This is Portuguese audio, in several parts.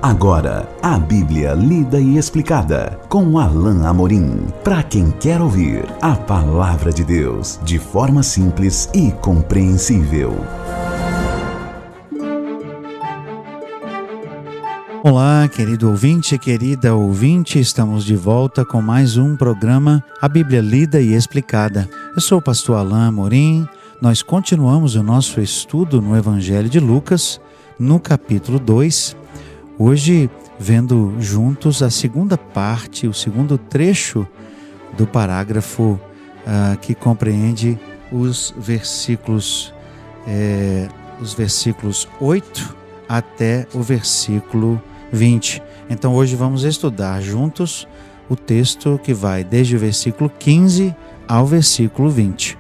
Agora, a Bíblia lida e explicada com Alain Amorim. Para quem quer ouvir a Palavra de Deus de forma simples e compreensível. Olá, querido ouvinte, querida ouvinte, estamos de volta com mais um programa, a Bíblia lida e explicada. Eu sou o pastor Alain Amorim. Nós continuamos o nosso estudo no Evangelho de Lucas, no capítulo 2, hoje vendo juntos a segunda parte, o segundo trecho do parágrafo que compreende os versículos 8 até o versículo 20. Então hoje vamos estudar juntos o texto que vai desde o versículo 15 ao versículo 20.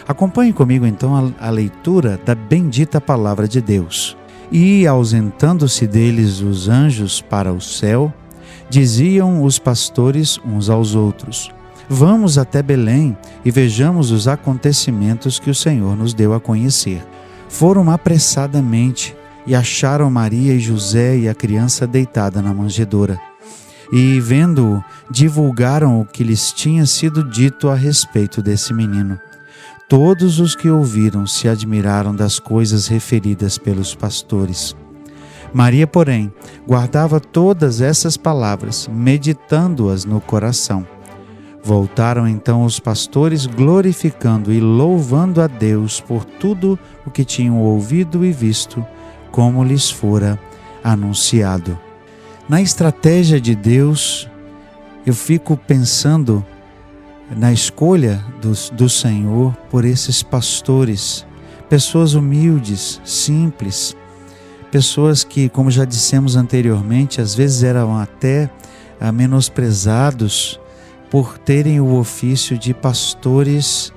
Acompanhe comigo então a leitura da bendita palavra de Deus. E, ausentando-se deles os anjos para o céu, diziam os pastores uns aos outros: Vamos até Belém e vejamos os acontecimentos que o Senhor nos deu a conhecer. Foram apressadamente e acharam Maria e José e a criança deitada na manjedoura. E, vendo-o, divulgaram o que lhes tinha sido dito a respeito desse menino. Todos os que ouviram se admiraram das coisas referidas pelos pastores. Maria, porém, guardava todas essas palavras, meditando-as no coração. Voltaram então os pastores, glorificando e louvando a Deus por tudo o que tinham ouvido e visto, como lhes fora anunciado. Na estratégia de Deus, eu fico pensando na escolha do Senhor por esses pastores, pessoas humildes, simples, pessoas que, como já dissemos anteriormente, às vezes eram até menosprezados por terem o ofício de pastores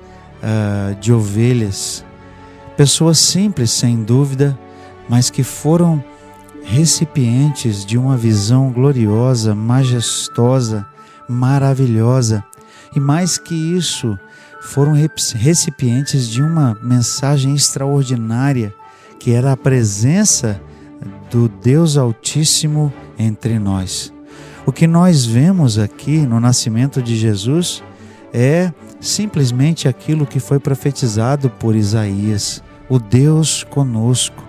de ovelhas. Pessoas simples, sem dúvida, mas que foram recipientes de uma visão gloriosa, majestosa, maravilhosa. E mais que isso, foram recipientes de uma mensagem extraordinária, que era a presença do Deus Altíssimo entre nós. O que nós vemos aqui no nascimento de Jesus é simplesmente aquilo que foi profetizado por Isaías: o Deus conosco.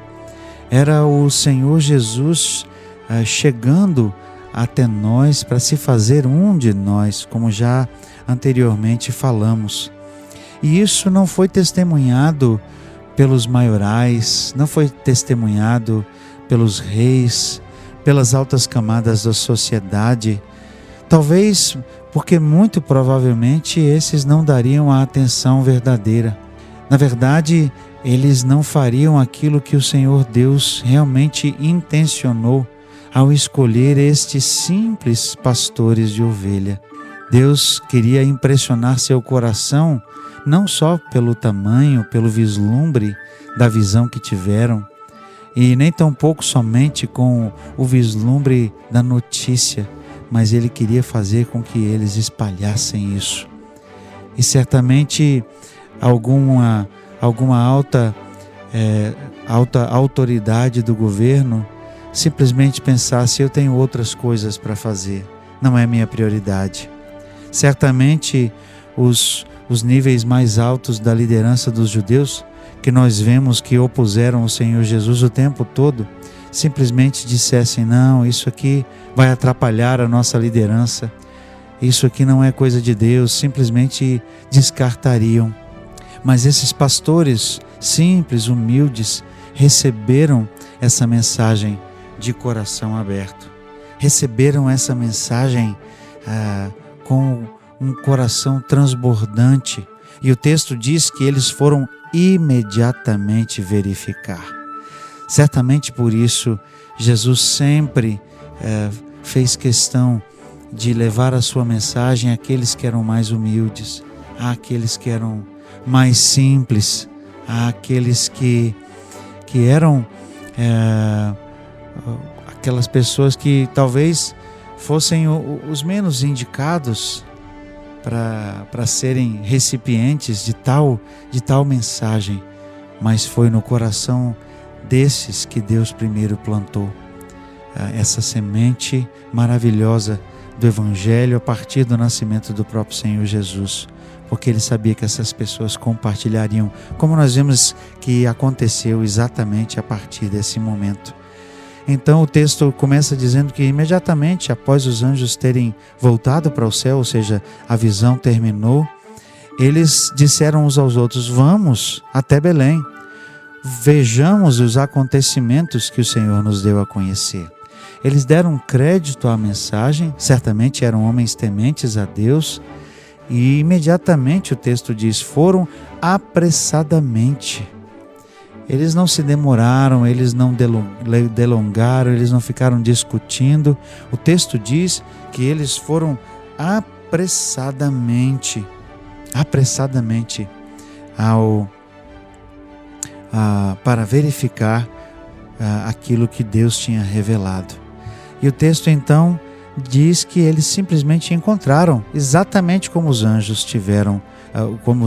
Era o Senhor Jesus chegando até nós para se fazer um de nós, como já anteriormente falamos. E isso não foi testemunhado pelos maiorais, não foi testemunhado pelos reis, pelas altas camadas da sociedade, talvez porque muito provavelmente esses não dariam a atenção verdadeira. Na verdade, eles não fariam aquilo que o Senhor Deus realmente intencionou ao escolher estes simples pastores de ovelha. Deus queria impressionar seu coração não só pelo tamanho, pelo vislumbre da visão que tiveram, e nem tampouco somente com o vislumbre da notícia, mas Ele queria fazer com que eles espalhassem isso. E certamente alguma alta autoridade do governo simplesmente pensasse: eu tenho outras coisas para fazer, não é minha prioridade. Certamente os níveis mais altos da liderança dos judeus, que nós vemos que opuseram o Senhor Jesus o tempo todo, simplesmente dissessem: não, isso aqui vai atrapalhar a nossa liderança, isso aqui não é coisa de Deus, simplesmente descartariam. Mas esses pastores simples, humildes, receberam essa mensagem de coração aberto, receberam essa mensagem com um coração transbordante, e o texto diz que eles foram imediatamente verificar. Certamente por isso Jesus sempre fez questão de levar a sua mensagem àqueles que eram mais humildes, àqueles que eram mais simples, àqueles que eram aquelas pessoas que talvez fossem os menos indicados para serem recipientes de tal mensagem, mas foi no coração desses que Deus primeiro plantou essa semente maravilhosa do Evangelho a partir do nascimento do próprio Senhor Jesus, porque ele sabia que essas pessoas compartilhariam, como nós vemos que aconteceu exatamente a partir desse momento. Então o texto começa dizendo que imediatamente após os anjos terem voltado para o céu, ou seja, a visão terminou, eles disseram uns aos outros: vamos até Belém, vejamos os acontecimentos que o Senhor nos deu a conhecer. Eles deram crédito à mensagem, certamente eram homens tementes a Deus, e imediatamente o texto diz, foram apressadamente. Eles não se demoraram, eles não delongaram, eles não ficaram discutindo. O texto diz que eles foram apressadamente para verificar aquilo que Deus tinha revelado. E o texto então diz que eles simplesmente encontraram, exatamente como os anjos tiveram, como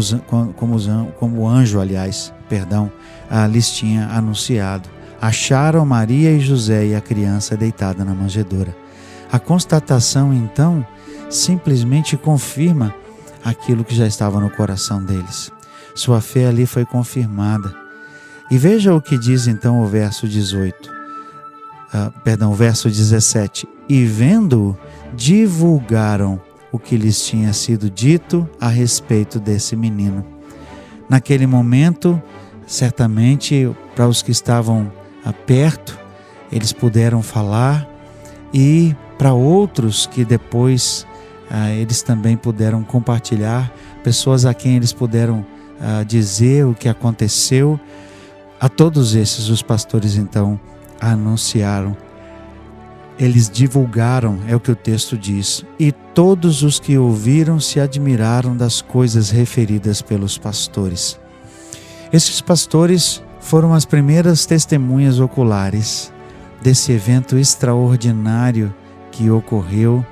o anjo, lhes tinha anunciado. Acharam Maria e José e a criança deitada na manjedoura. A constatação então simplesmente confirma aquilo que já estava no coração deles. Sua fé ali foi confirmada. E veja o que diz então o verso 17. E vendo-o, divulgaram o que lhes tinha sido dito a respeito desse menino. Naquele momento, certamente, para os que estavam perto, eles puderam falar, e para outros que depois eles também puderam compartilhar, pessoas a quem eles puderam dizer o que aconteceu. A todos esses os pastores então anunciaram. Eles divulgaram, é o que o texto diz, e todos os que ouviram se admiraram das coisas referidas pelos pastores. Esses pastores foram as primeiras testemunhas oculares desse evento extraordinário que ocorreu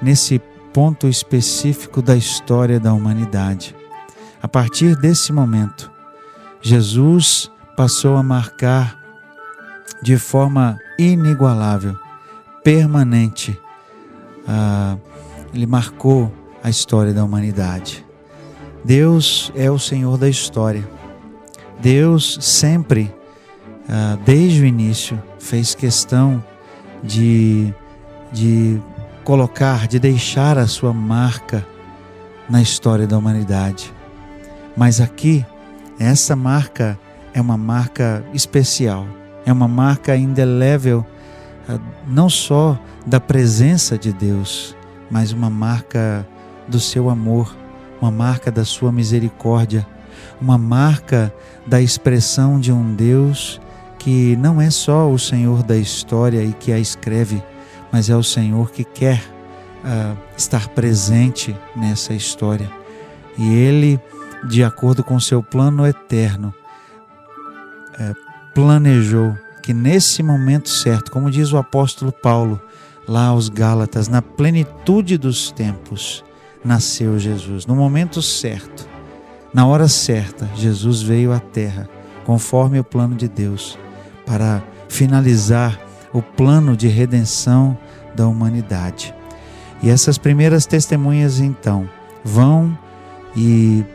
nesse ponto específico da história da humanidade. A partir desse momento, Jesus passou a marcar de forma inigualável, permanente. Ele marcou a história da humanidade. Deus é o Senhor da história. Deus sempre, desde o início, fez questão de colocar, de deixar a sua marca na história da humanidade. Mas aqui, essa marca é uma marca especial, é uma marca indelével, não só da presença de Deus, mas uma marca do seu amor, uma marca da sua misericórdia, uma marca da expressão de um Deus que não é só o Senhor da história e que a escreve, mas é o Senhor que quer estar presente nessa história. E Ele, de acordo com o seu plano eterno, planejou que nesse momento certo, como diz o apóstolo Paulo, lá aos Gálatas, na plenitude dos tempos, nasceu Jesus. No momento certo, na hora certa, Jesus veio à terra, conforme o plano de Deus, para finalizar o plano de redenção da humanidade. E essas primeiras testemunhas, então, vão e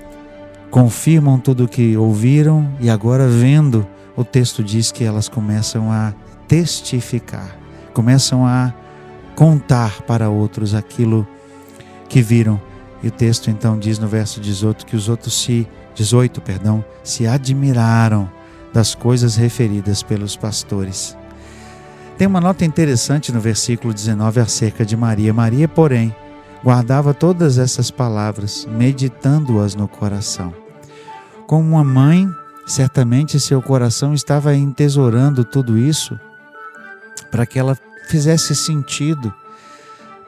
confirmam tudo o que ouviram, e agora, vendo, o texto diz que elas começam a testificar, começam a contar para outros aquilo que viram. E o texto então diz no verso 18 que os outros se admiraram das coisas referidas pelos pastores. Tem uma nota interessante no versículo 19 acerca de Maria. Maria, porém, guardava todas essas palavras, meditando-as no coração. Como uma mãe, certamente seu coração estava entesourando tudo isso para que ela fizesse sentido.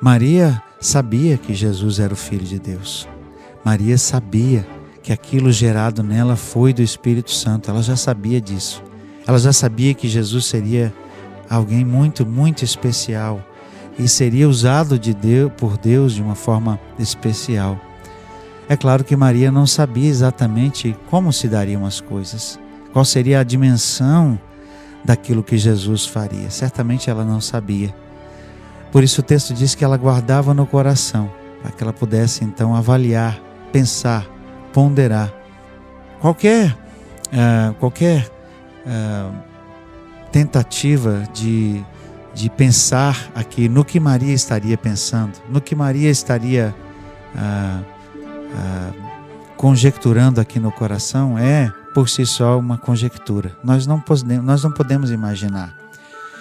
Maria sabia que Jesus era o Filho de Deus. Maria sabia que aquilo gerado nela foi do Espírito Santo. Ela já sabia disso. Ela já sabia que Jesus seria alguém muito, muito especial e seria usado por Deus de uma forma especial. É claro que Maria não sabia exatamente como se dariam as coisas, qual seria a dimensão daquilo que Jesus faria. Certamente ela não sabia. Por isso o texto diz que ela guardava no coração, para que ela pudesse então avaliar, pensar, ponderar. Qualquer tentativa de pensar aqui no que Maria estaria pensando, no que Maria estaria conjecturando aqui no coração, é por si só uma conjectura. Nós não podemos imaginar.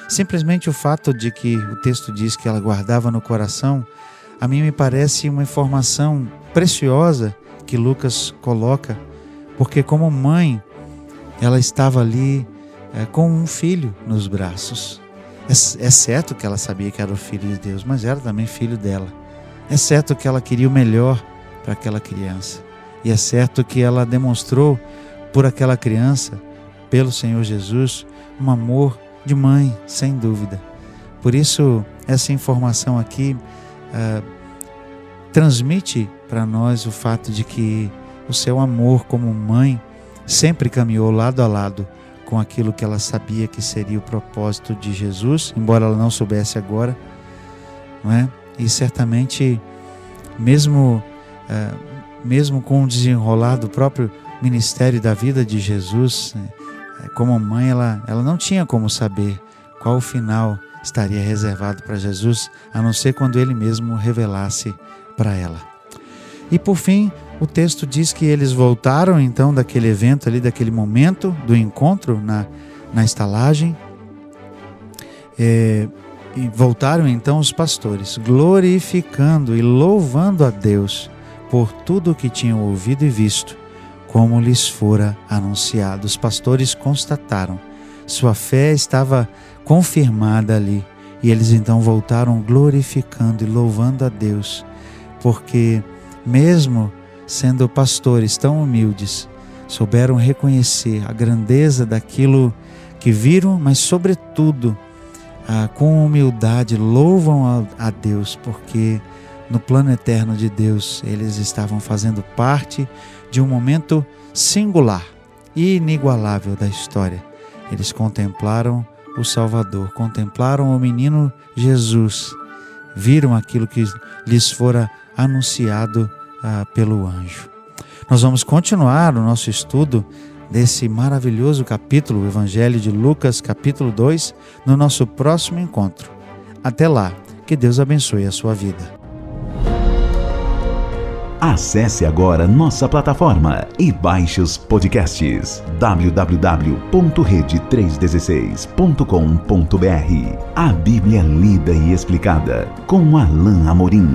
Simplesmente o fato de que o texto diz que ela guardava no coração, a mim me parece uma informação preciosa que Lucas coloca, porque como mãe, ela estava ali com um filho nos braços. É certo que ela sabia que era o filho de Deus, mas era também filho dela. É certo que ela queria o melhor para aquela criança. E é certo que ela demonstrou por aquela criança, pelo Senhor Jesus, um amor de mãe, sem dúvida. Por isso, essa informação aqui transmite para nós o fato de que o seu amor como mãe sempre caminhou lado a lado com aquilo que ela sabia que seria o propósito de Jesus, embora ela não soubesse agora, não é? E certamente, mesmo com o desenrolar do próprio ministério da vida de Jesus, como mãe, ela não tinha como saber qual o final estaria reservado para Jesus, a não ser quando ele mesmo revelasse para ela. E por fim, o texto diz que eles voltaram então daquele evento ali, daquele momento do encontro na estalagem, e voltaram então os pastores, glorificando e louvando a Deus por tudo o que tinham ouvido e visto, como lhes fora anunciado. Os pastores constataram, sua fé estava confirmada ali, e eles então voltaram glorificando e louvando a Deus, porque mesmo sendo pastores tão humildes, souberam reconhecer a grandeza daquilo que viram, mas sobretudo, com humildade, louvam a Deus, porque no plano eterno de Deus, eles estavam fazendo parte de um momento singular e inigualável da história. Eles contemplaram o Salvador, contemplaram o menino Jesus, viram aquilo que lhes fora anunciado pelo anjo. Nós vamos continuar o nosso estudo desse maravilhoso capítulo, o Evangelho de Lucas, capítulo 2, no nosso próximo encontro. Até lá, que Deus abençoe a sua vida. Acesse agora nossa plataforma e baixe os podcasts www.rede316.com.br. A Bíblia lida e explicada com Alain Amorim.